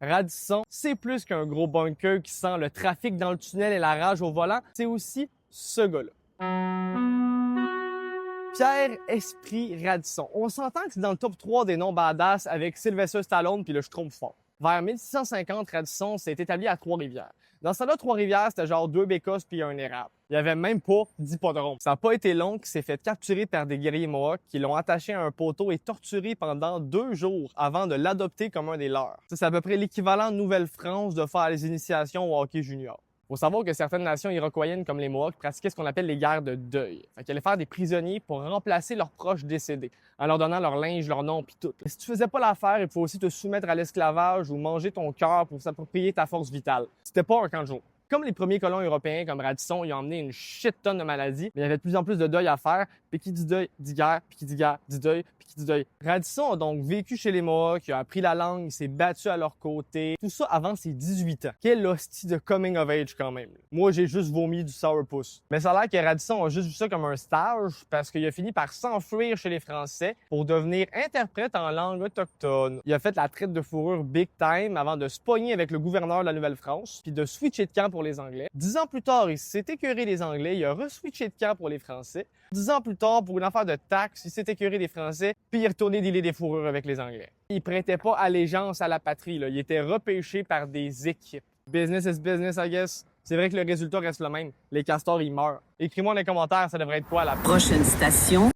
Radisson, c'est plus qu'un gros bunker qui sent le trafic dans le tunnel et la rage au volant, c'est aussi ce gars-là. Pierre Esprit Radisson. On s'entend que c'est dans le top 3 des noms badass avec Sylvester Stallone puis le Schtroumpf fort. Vers 1650, Radisson s'est établi à Trois-Rivières. Dans ce là Trois-Rivières, c'était genre 2 bécosses puis un érable. Il y avait même pas d'hippodrome. Ça n'a pas été long qu'il s'est fait capturer par des guerriers Mohawks qui l'ont attaché à un poteau et torturé pendant 2 jours avant de l'adopter comme un des leurs. Ça, c'est à peu près l'équivalent de Nouvelle-France de faire les initiations au hockey junior. Faut savoir que certaines nations iroquoiennes comme les Mohawks pratiquaient ce qu'on appelle les guerres de deuil. Fait qu'ils allaient faire des prisonniers pour remplacer leurs proches décédés, en leur donnant leur linge, leur nom puis tout. Si tu faisais pas l'affaire, il faut aussi te soumettre à l'esclavage ou manger ton cœur pour s'approprier ta force vitale. C'était pas un camp de jour. Comme les premiers colons européens comme Radisson, ils ont emmené une shit tonne de maladies, mais il y avait de plus en plus de deuil à faire. Puis qui dit deuil, dit guerre, puis qui dit guerre, dit deuil, puis qui dit deuil. Radisson a donc vécu chez les Mohawks, il a appris la langue, il s'est battu à leur côté. Tout ça avant ses 18 ans. Quel hostie de coming of age quand même. Moi, j'ai juste vomi du sourpuss. Mais ça a l'air que Radisson a juste vu ça comme un stage parce qu'il a fini par s'enfuir chez les Français pour devenir interprète en langue autochtone. Il a fait la traite de fourrure big time avant de se pogner avec le gouverneur de la Nouvelle-France puis de switcher de camp pour les Anglais. 10 ans plus tard, il s'est écœuré des Anglais, il a re-switché de camp pour les Français. 10 ans plus tard, pour une affaire de taxes, il s'est écœuré des Français, puis il est retourné dealer des fourrures avec les Anglais. Il prêtait pas allégeance à la patrie, là. Il était repêché par des équipes. Business is business, I guess. C'est vrai que le résultat reste le même. Les castors, ils meurent. Écris-moi dans les commentaires, ça devrait être quoi la Prochaine station.